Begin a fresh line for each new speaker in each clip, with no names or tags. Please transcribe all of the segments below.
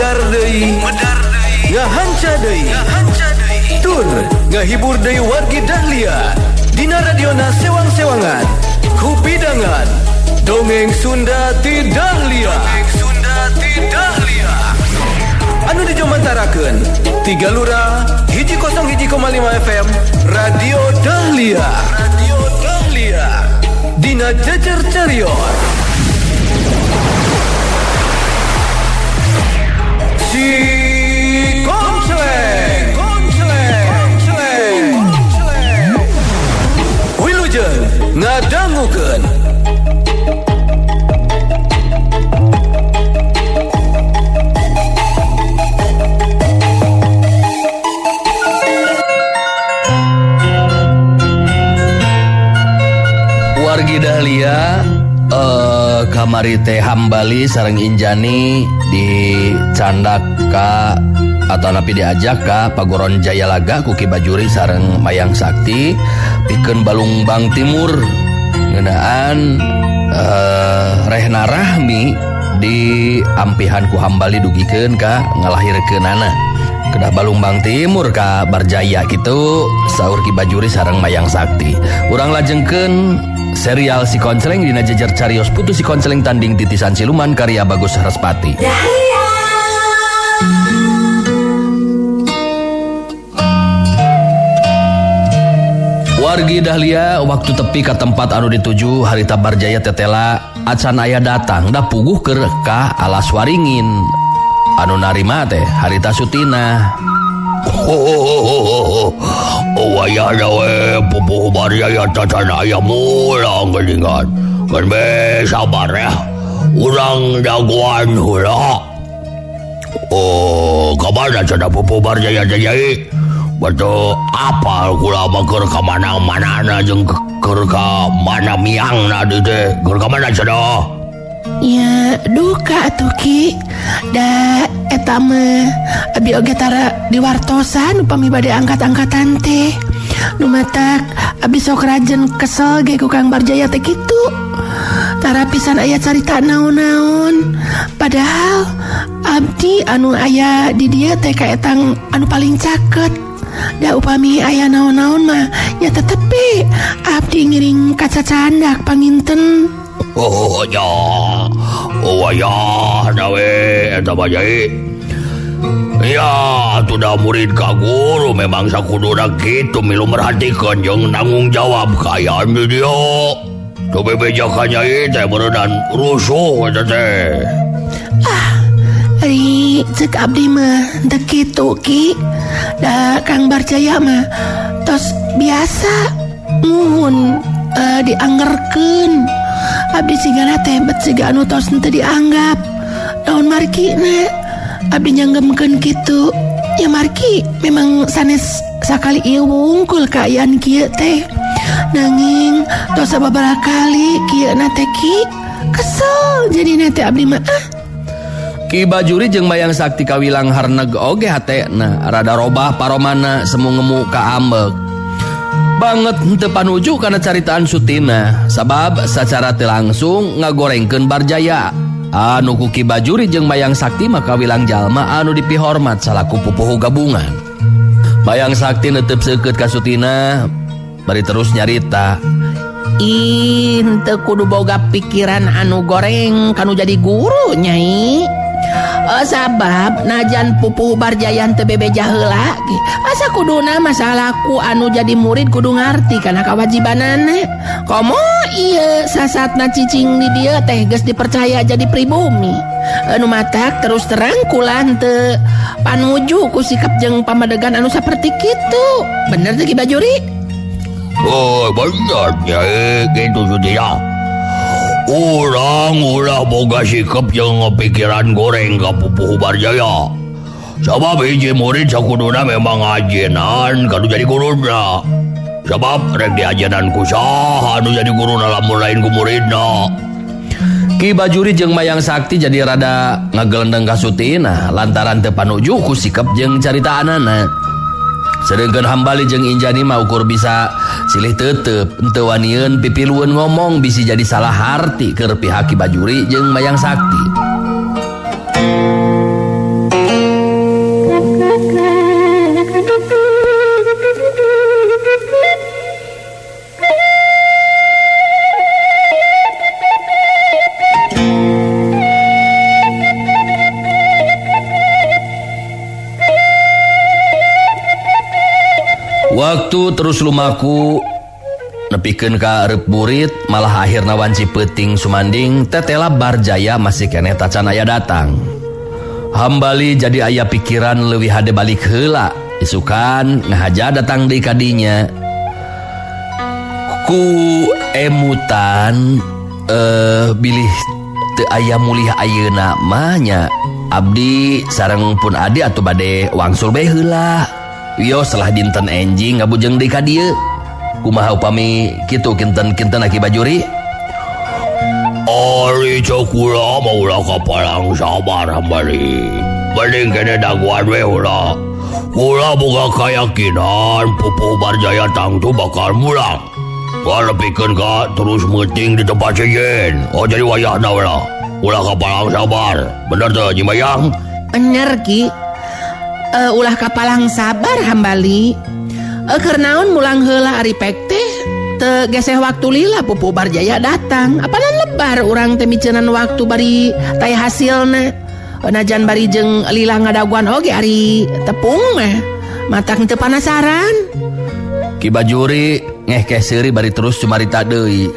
medar deui, ngahanca deui, tur ngahibur deui wargi Dahlia dina radiona sewang-sewangan kupidangan dongeng Sunda ti Dahlia. Anu dijomantarakeun 3 Lura 101,5 FM Radio Dahlia. Dina jejer carios si Konsleng Wilujeng ngadangukeun.
Wargi Dahlia kamari teh hambali sareng Injani dicandak ka atau napi diajak ka Pagoron Jayalaga ku Ki Bajuri sareng Mayang Sakti pikeun Balungbang Timur ngeunaan Rehna Rahmi di ampihan ku hambali dugikeun ka ngalahirkeunana kedah Balungbang Timur ka Barjaya kitu saur Ki Bajuri sareng Mayang Sakti. Urang lajengkeun serial Si Konsleng dina jejer carios putu Si Konsleng tanding titisan siluman karya Bagus Respati. Wargi Dahlia waktu tepi ka tempat anu dituju harita Barjaya tetela acan aya datang da puguh keur ka alas waringin anu narima teh harita Sutina. Wayahna we pupuh Barjaya tacan aya mulang geuningan. Kan be sabar ya. Urang daguan heula. Kamana cenah pupuh Barjaya teh Nyai? Batu apal kula mah keur ka mana-manana jeung keur ka mana miangna dieu teh. Keur ka mana cenah?
Ya duka atuh Ki. Da eta mah abi oge tara diwartosan upami bade angkat-angkatan teh. Nu matak abi sok rajen kesel ge ku Kang Barjaya teh kitu. Tara pisan aya carita naon-naon. Padahal abdi anu aya di dieu teh kaetang anu paling caket. Da upami aya naon-naon mah nya tetepi abdi ngiring kaca candak panginten.
Wayahna we eta mah Nyai. Ya atuh da murid ka guru memang sakuduna kitu milu merhatikeun jeung nanggung jawab kaayaan di dieu. Tu bebeja ka Nyai teh beuneunan rusuh eta teh.
Ari ceuk abdi mah teu kitu Ki. Da Kang Barjaya mah tos biasa muhun dianggerkeun. Abdi sigana teh bet siga anu tos teu dianggap. Naon markina abdi nyanggemkeun kitu. Ya marki memang sanes sakali ieu wungkul kaayaan kieu teh. Nanging tos sababaraha kali kieu na teh Ki kesel jadina teh abdi mah.
Ki Bajuri jeung Mayang Sakti kawilang harneg oge hatena rada robah paromana semu ngemu ka ambek. Banget henteu panuju kana caritaan Sutina sabab sacara teu langsung ngagorengkeun Barjaya anu ku Ki Bajuri jeung Mayang Sakti mah kawilang jalma anu dipihormat salaku pupuh gabungan. Mayang Sakti neuteup seukeut ka Sutina bari terus nyarita.
Teu kudu boga pikiran anu goreng kanu jadi guru Nyai. Sabab najan pupuh Barjaya teu bebeja heula ge asa kuduna masalahku anu jadi murid kudu ngarti kana kawajibanana. Komo ieu sasatna cicing di dieu teh geus dipercaya jadi pribumi. Anu matak terus terang kula teu panuju ku sikap jeung pamadegan anu saperti kitu. Bener teh Ki Bajuri?
Bener Nyai kitu Sutina. Urang ulah boga sikap jeung pikiran goreng ka pupuh Barjaya. Sabab hiji murid sakuduna memang ajenan kanu jadi guruna. Sabab rek diajenan ku saha anu jadi guruna lamun lain ku muridna. Ki Bajuri jeung Mayang Sakti jadi rada ngagelendeng ka Sutina lantaran teu panuju ku sikap jeung caritaanana. Sedengkeun hambali jeung Injani mah ukur bisa silih teuteup henteu wanieun pipilueun ngomong bisi jadi salah harti keur pihak Ki Bajuri jeung Mayang Sakti. Waktu terus lumaku nepikeun ka reup burit, malah akhirna wanci peuting sumanding tetela Barjaya masih keneh tacan aya datang. Hambali jadi aya pikiran leuwih hade balik heula, isukan ngahaja datang deui kadinya. Ku emutan bilih teu aya mulih ayeuna mah nya abdi sareng pun adi atuh bade wangsul bae heula. Wios setelah dinten enjing ngabujeng deui ka dieu. Kumaha upami kitu kinten-kinten Ki Bajuri?
Ari cokula maulah kapalang sabar hambali. Mending kene daguan we heula. Kula boga kayakinan Pupuh Barjaya tangtu bakal mulang. Walepikeun ka terus meuting di tempat sejen. Oh jadi wayahna heula. Ulah kapalang sabar. Bener teu Nyi Mayang?
Bener Ki. Ulah kapalang sabar hambali. Keur naon mulang heula ari pek teh teu geseh waktu lila Pupuh Barjaya datang. Apanan lebar urang teh miceunnan waktu bari taya hasilna. Najan bari jeung lila ngadaguan oge ari tepung mah matak teu panasaran.
Ki Bajuri ngeh seuri bari terus cumarita deui.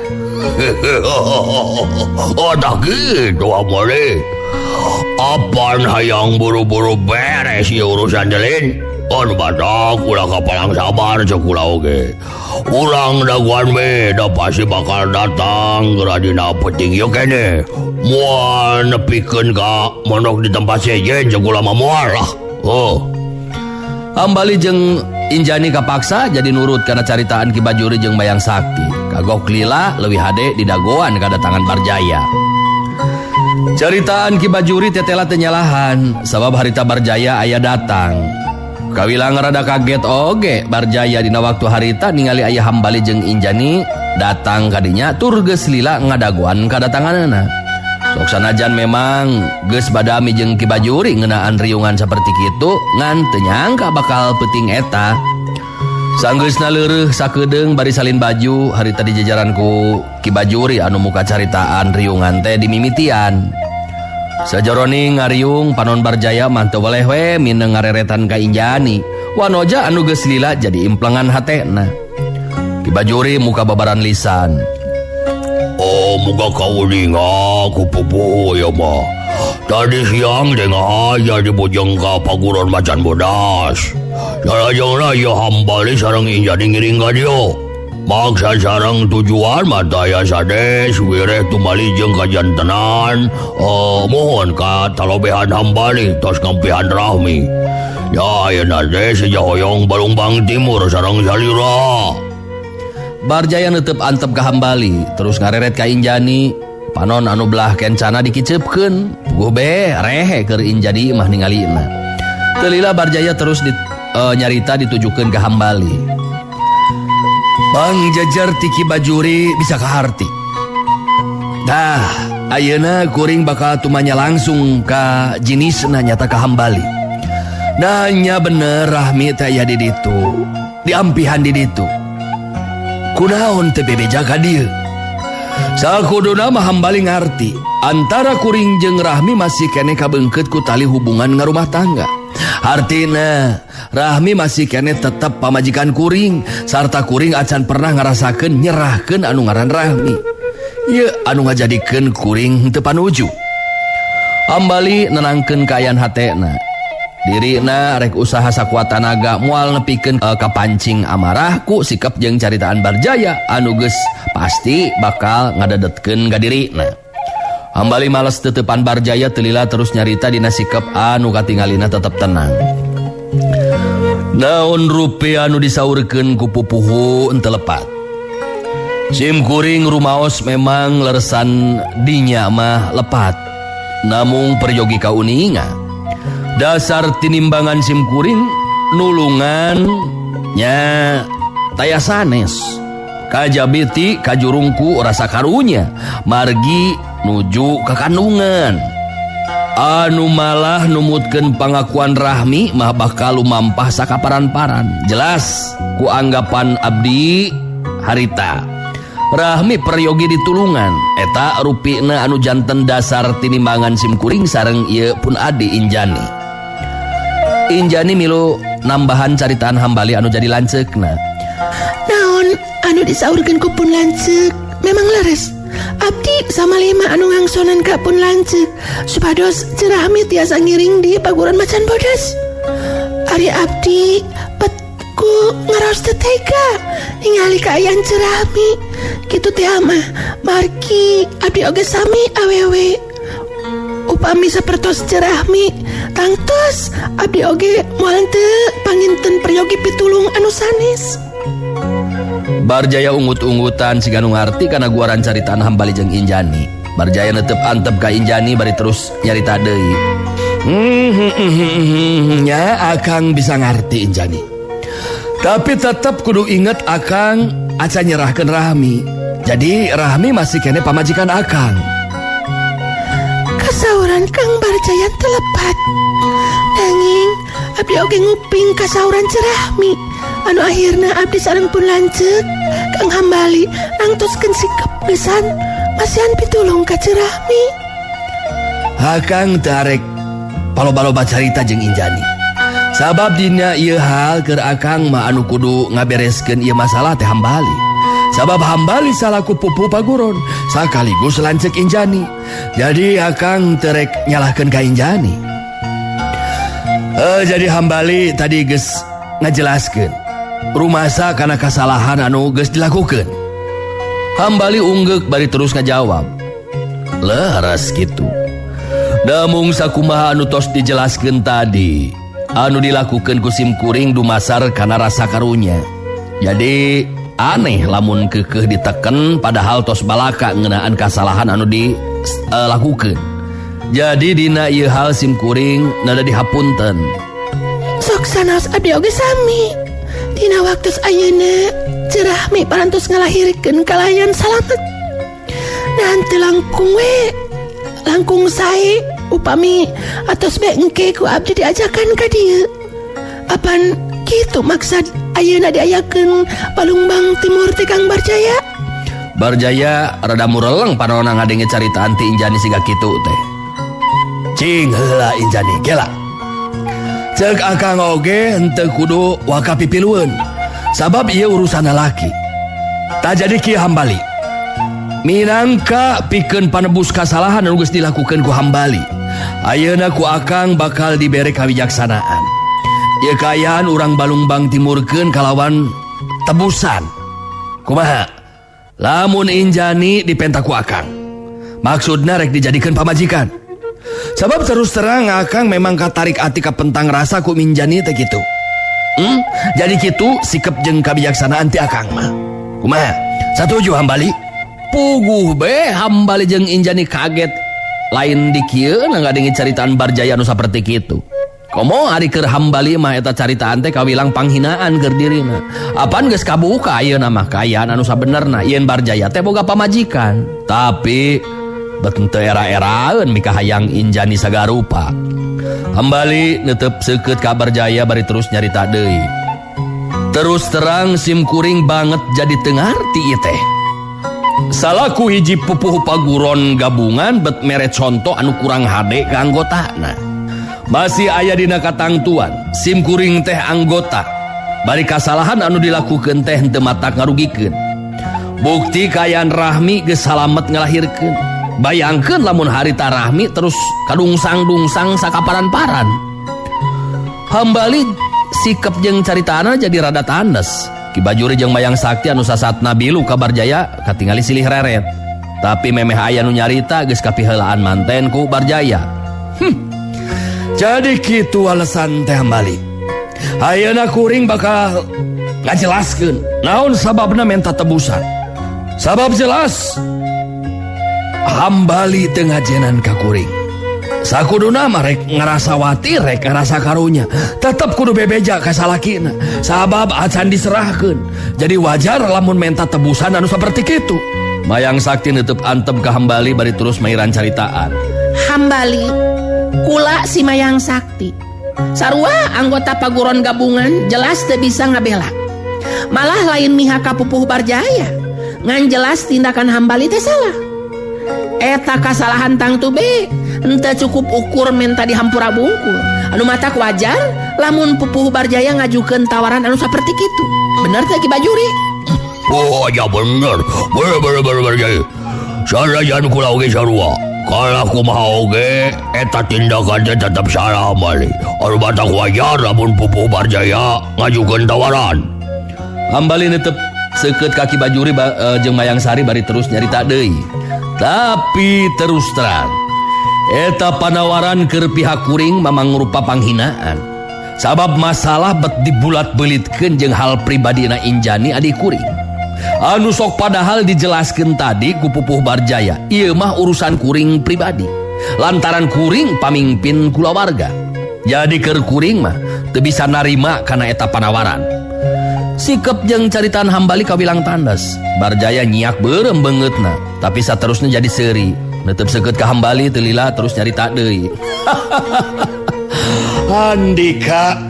Oh tak gitu amore. Apan hayang buru-buru beres ieu urusan delin. Anu badak ulah kapalang sabar cek kula oge. Urang daguan we da pasti bakal datang geradina penting yo kene. Moal nepikeun ka monok di tempat sejen cek kula mah moal lah. Oh.
Hambali jeung Injani kapaksa jadi nurut karena caritaan Ki Bajuri jeung Bayang Sakti. Kagok lila leuwih hade didagoan kadatangan Barjaya. Caritaan Ki Bajuri tetela teu nyalahan sabab harita Barjaya aya datang. Kawilang rada kaget oge Barjaya dina waktu harita ningali aya Hambali jeung Injani datang kadinya tur geus lila ngadaguan kadatanganna. Sok sanajan memang geus badami jeung Ki Bajuri ngeunaan riungan saperti kitu ngan teu nyangka bakal peuting eta. Sanggeusna leureuh sakedeung bari salin baju harita di jajaran ku Ki Bajuri anu muka caritaan riungan teh dimimitian. Sajoroni ngariung panon Barjaya mah teu weleh we mineng ngareretan ka Injani. Wanoja anu geus lila jadi implengan hatena. Ki Bajuri muka babaran lisan.
Oh muga kauninga ku Pupuh ya mah. Tadi siang tengah aya di bujeng ka paguron macan bodas. Salajengna ya Hambali sareng Injani ngiring ka dieu. Maksa sareng tujuan mata ya sades wireh tumali jeung kajantenan. Mohon ka talobehan Hambali tos ngampihan Rahmi. Ya ayeuna teh sejahoyong Balumbang Timur sareng salira.
Barjaya neuteub antep ka Hambali terus ngareret ka Injani. Panon anu belah kencana dikiceupkeun. Puguh be rehe keur Injani mah ningalina. Teu lila Barjaya terus nyarita ditujukeun ka Hambali. Bang jajar Ki Bajuri bisa kaharti. Dah, ayeuna kuring bakal tumanya langsung ka jinisna nyata ka Hambali. Nanya bener Rahmi teh aya di ditu. Diampihan di ditu. Kunaon teu bebeja ka dieu? Sakuduna mah Hambali ngarti, antara kuring jeung Rahmi masih keneh kabeungkeut ku tali hubungan ngarumah tangga. Artina Rahmi masih kene tetap pamajikan kuring sarta kuring acan pernah ngarasakeun nyerahkeun anu ngaran Rahmi. Ieu anu ngajadikeun kuring teu panuju. Hambali nenangkeun kaayaan hatena. Dirina rek usaha sakuat tanaga moal nepikeun kapancing amarah ku sikap jeung caritaan Barjaya anu geus pasti bakal ngadedetkeun ka dirina. Hambali males tetepan Barjaya teu lila terus nyarita dina sikap anu katingalina tetep tenang. Naon rupi anu disaurkeun ku Pupuh henteu lepat. Sim kuring rumaos memang leresan dinya mah lepat. Namung peryogi kauninga. Dasar tinimbangan sim kuring nulungan nya taya sanes. Kajabiti kajurungku rasa karunya margi nuju ke kandungan. Anu malah numutkeun pangakuan Rahmi mah bakal lumampah sakaparan-paran. Jelas ku anggapan abdi harita Rahmi peryogi ditulungan eta rupina anu janten dasar tinimbangan sim kuring sareng ieu pun adi Injani. Injani milu nambahan caritaan Hambali anu jadi lanceukna.
Naon anu disaurkeun ku pun lanceuk memang leres. Abdi sama 5 anu ngangsonan ka pun lanceuk supados Cerahmi tiasa ngiring di paguron macan bodas. Ari abdi petku ngaraos teu tega ningali kaayaan Cerahmi kitu teh mah margi abdi oge sami awewe. Upami sapertos Cerahmi tangtos abdi oge moal teu panginten peryogi pitulung anu sanes.
Barjaya ungut-ungutan siga nu ngarti kana guaran caritaan Hambali jeung Injani. Barjaya netep antep ka Injani bari terus nyarita deui. Ya akang bisa ngarti Injani. Tapi tetep kudu inget akang aca nyerahkeun Rahmi. Jadi Rahmi masih kene pamajikan akang.
Kasauran Kang Barjaya telepat. Nanging abdi oge nguping kasauran Cerahmi. Anu akhirna abdi sareng pun lanceuk Kang Hambali nangtoskeun sikep pisan masihan pitulung ka Cerahmi.
Akang tarek paloba-loba carita jeung Injani. Sabab dina ieu hal keur akang mah anu kudu ngabereskeun ieu masalah teh Hambali. Sabab Hambali salaku pupuh paguron sakaligus lanceuk Injani. Jadi akang terek nyalahkeun ka Injani. Jadi Hambali tadi geus ngajelaskeun rumasa kana kasalahan anu geus dilakukeun. Hambali unggek bari terus ngajawab. Leres kitu. Damung sakumaha anu tos dijelaskeun tadi anu dilakukeun ku simkuring dumasar kana rasa karunya. Jadi aneh lamun keukeuh diteken padahal tos balaka ngeunaan kasalahan anu dilakukeun. Jadi dina ieu hal simkuring nada dihapunten.
Sok sanaos abdi oge sami. Dina waktu ayeuna Cerahmi parantos ngalahirkeun kalayan salamet. Nanti langkung sae upami atos bae engke ku abdi diajakan ka dieu. Apan kitu maksud ayeuna diayakeun Palungbang Timur ti Kang Barjaya?
Barjaya rada mureleng panonna ngadenge carita anti Injani siga kitu teh. Cing heula Injani gela. Ceuk akang oge henteu kudu waka pipilueun. Sabab ieu urusan lalaki. Tak jadi kieu Hambali. Minangka pikeun panebus kasalahan anu geus dilakukeun ku Hambali. Ayeuna ku akang bakal dibere kawijaksanaan. Ieu kaayaan urang Balungbang timurkeun kalawan tebusan. Kumaha? Lamun Injani dipenta ku akang. Maksudna rek dijadikeun pamajikan. Sabab terus terang akang memang katarik ati ka pentang rasa ku Injani teh kitu. Jadi kitu sikep jeung kabijaksanaan ti akang mah. Kumaha? Satuju Hambali? Puguh be Hambali jeung Injani kaget. Lain di kieu ngadenge caritaan Barjaya anu saperti kitu. Komo ari keur Hambali mah eta caritaan teh kawilang panghinaan keur dirina. Apan geus kabuka ayeuna mah kaayaan anu sabenerna yen Barjaya teh boga pamajikan. Tapi bet teu era-eraeun mika hayang Injani sagarupa. Hambali netep seukeut ka Barjaya bari terus nyarita deui. Terus terang simkuring banget jadi teu ngarti ieu teh. Salaku hiji pupuh paguron gabungan bet mere contoh anu kurang hade ka anggotana. Masih aya dina katangtuan simkuring teh anggota bari kasalahan anu dilakukeun teh henteu matak ngarugikeun. Bukti kaayaan Rahmi geus salamet ngalahirkeun. Bayangkeun lamun harita Rahmi terus kadungsang-dungsang sakaparan-paran. Hambali sikep jeung caritaana jadi rada tandes. Ki Bajuri jeung Mayang Sakti anu sasatna bilu ka Barjaya katingali silih reret. Tapi memeh aya nu nyarita geus kapiheulaan manten ku Barjaya. Jadi kitu alasan teh Hambali. Ayeuna kuring bakal ngajelaskeun naon sababna menta tebusan. Sabab jelas Hambali teu ngajenan ka kuring. Sakuduna mah rek ngarasa watir rek ngarasa karunya. Tetep kudu bebeja ka salakina. Sabab acan diserahkeun. Jadi wajar lamun menta tebusan anu saperti kitu. Mayang Sakti netep antep ka Hambali bari terus mairan caritaan.
Hambali, kula si Mayang Sakti. Sarua anggota paguron gabungan jelas teu bisa ngabela. Malah lain mihak ka pupuh Barjaya. Ngan jelas tindakan Hambali teh salah. Eta kasalahan tangtu be ente cukup ukur minta dihampura bungkul. Anu matak wajar lamun Pupuh Barjaya ngajukeun tawaran anu saperti kitu. Bener teh Ki Bajuri?
Oh ya bener Jai. Sanajan kula oge sarua. Kalau kumaha oge eta tindakan teh tetep salah Hambali. Anu matak wajar lamun Pupuh Barjaya ngajukeun tawaran.
Hambali netep seukeut kaki Bajuri jeung Mayang Sari bari terus nyarita deui. Tapi terus terang eta panawaran keur pihak kuring mamang rupa panghinaan. Sabab masalah bet dibulat-belitkeun jeung hal pribadina Injani adik kuring. Anu sok padahal dijelaskeun tadi ku Pupuh Barjaya, ieu mah urusan kuring pribadi. Lantaran kuring pamimpin kulawarga. Jadi keur kuring mah teu bisa narima kana eta panawaran. Sikep jeung caritaan Hambali kawilang tandas. Barjaya nyiak beureum beungeutna, tapi saterusna jadi seuri. Netep seukeut ka Hambali teu lila terus nyarita deui. Andika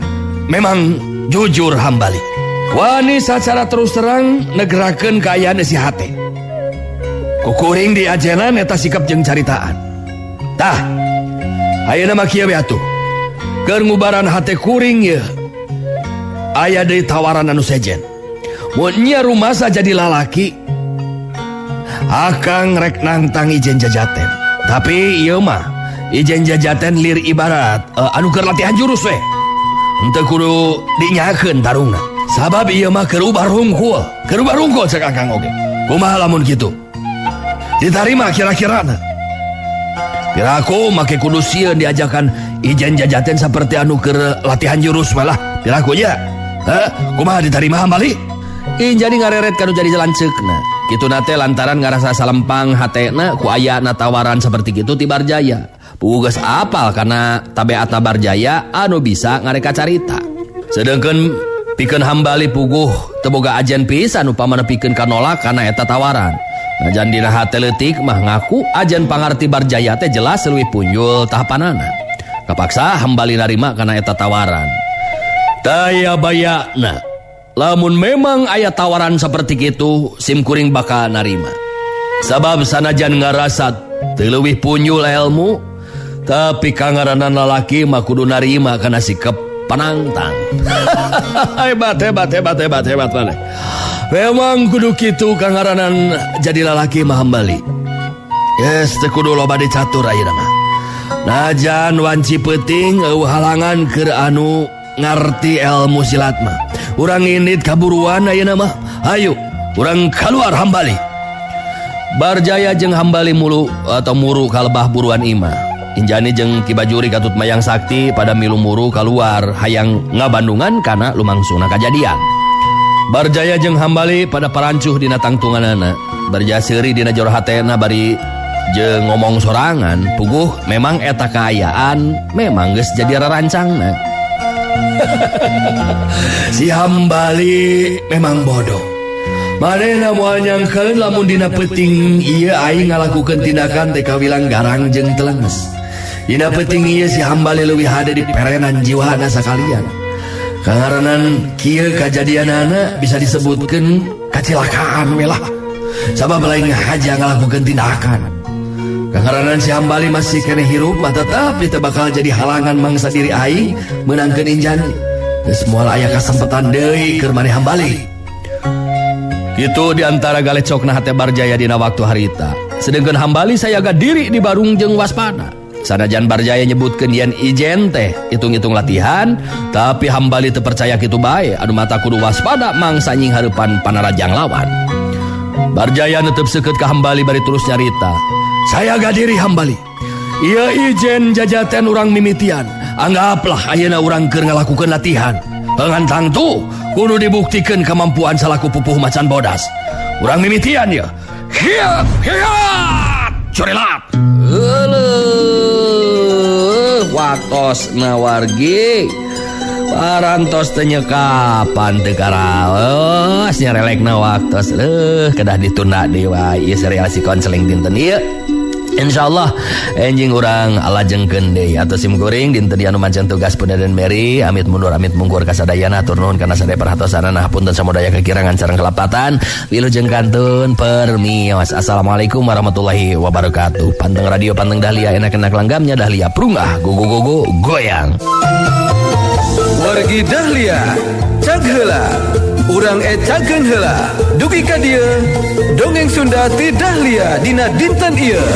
memang jujur Hambali. Wani sacara terus terang negerakeun kaayaan si hate. Ku kuring di ajenan eta sikep jeung caritaan. Tah, ayeuna mah kieu we atuh. Keur ngubaran hate kuring ye. Aya deui tawaran anu sejen. Mun nya rumasa jadi lalaki, akang rek nantang Ijen Jajaten. Tapi ieu mah Ijen Jajaten lir ibarat anu keur latihan jurus we. Henteu kudu dinyakeun tarungna. Sabab ieu mah keur ubah rungkul cek akang oge. Kumaha lamun kitu? Ditarima kira-kirana. Piraku make kudu sieun diajakan Ijen Jajaten saperti anu keur latihan jurus malah. Piraku nya. Kumaha ditarima Hambali? Injani ngareret kanu jadi lanceukna. Kitu nate lantaran ngarasa salempang hatena ku aya tawaran saperti kitu ti Barjaya. Puguh apal kana tabeatna Barjaya anu bisa ngareka carita. Sedengkeun pikeun Hambali puguh teu boga ajen pisan upamana pikeun kanolak kana eta tawaran. Najan dina hate leutik mah ngaku ajen pangarti Barjaya teh jelas leuwih punjul tahapanana. Kapaksa Hambali narima kana eta tawaran. Taya bayana, lamun memang aya tawaran seperti itu, sim kuring bakal narima. Sabab sanajan ngarasa teu leuwih punjul ilmu, tapi kangaranan lalaki mah kudu narima kana sikep panantang. hebat maneh. Memang kudu kitu kangaranan jadi lalaki mah Hambali. Yes, teu kudu loba dicatur ayeuna mah. Najan wanci peuting eueuh halangan keur anu ngarti ilmu silat mah. Urang init kaburuan ayeuna mah. Hayu, urang kaluar Hambali. Barjaya jeung Hambali mulu kalebah buruan imah. Injani jeung Ki Bajuri katut Mayang Sakti pada milu muru kaluar hayang ngabandungan kana lumangsungna kajadian. Barjaya jeung Hambali pada parancuh dina tangtunganana. Barjaya seuri dina jero hatena bari jeung ngomong sorangan, puguh memang eta kaayaan memang geus jadi rarancangna. Si Hambali memang bodoh. Manehna moal nyangkeun lamun dina peuting ieu aing ngalakukeun tindakan teh kawilang garang jeung telenges. Dina peuting ieu si Hambali leuwih hade di perenan jiwana sakalian. Kangaranan kieu kajadianana bisa disebutkeun kacelakaan we lah. Sabab lain haja ngalakukeun tindakan. Kangaranan si Hambali masih kene hirup mah tetapi teu bakal jadi halangan mangsa diri aing menangkeun Injani. Geus moal aya kasempatan deui keur maneh Hambali. Kitu diantara galecokna hate Barjaya dina waktu harita. Sedengkeun Hambali sayaga diri di barung jeung waspada. Sanajan Barjaya nyebutkeun yen Ijen teh hitung-hitung latihan, tapi Hambali teu percaya kitu bae. Anu mata kudu waspada mangsa nying hareupan panarajang lawan. Barjaya netep seukeut ka Hambali bari terus nyarita. Saya gadiri Hambali. Ieu Ijen Jajaten urang mimitian. Anggaplah ayeuna urang keur ngalakukeun latihan. Heungan tangtu kudu dibuktikeun kemampuan salaku pupuh macan bodas. Urang mimitian ya. Hiat, curilat. Waktosna wargi. Parantos teh kapan teu karaos nyarelekna waktos. Kedah ditunda deui wae ieu serial si konseling dinten ieu. Insyaallah enjing urang alajengkeun deui atuh sim kuring dinten anu mancan tugas Bunda dan Mary amit mundur amit mungkur kasadayana atur nuhun kana sadaya perhatosanna hapunten samodaya kekirangan sareng kelapatan wilujeng kantun permios. Assalamualaikum warahmatullahi wabarakatuh. Panteng radio Panteng Dahlia enak-enak langgamnya Dahlia prungah gogo goyang.
Wargi Dahlia cag heula urang cageun heula dugi ka dieu dongeng Sunda ti Dahlia dina dinten ieu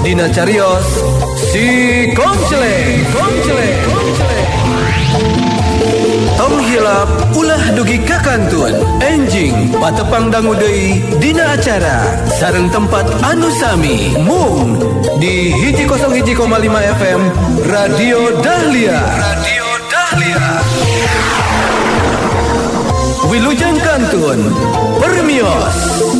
dina carios si Komceleng tong hilap ulah dugi ka kantun enjing patepang dangu deui dina acara sareng tempat anu sami mung di 101,5 FM Radio Dahlia. Wilujeng kantun permios.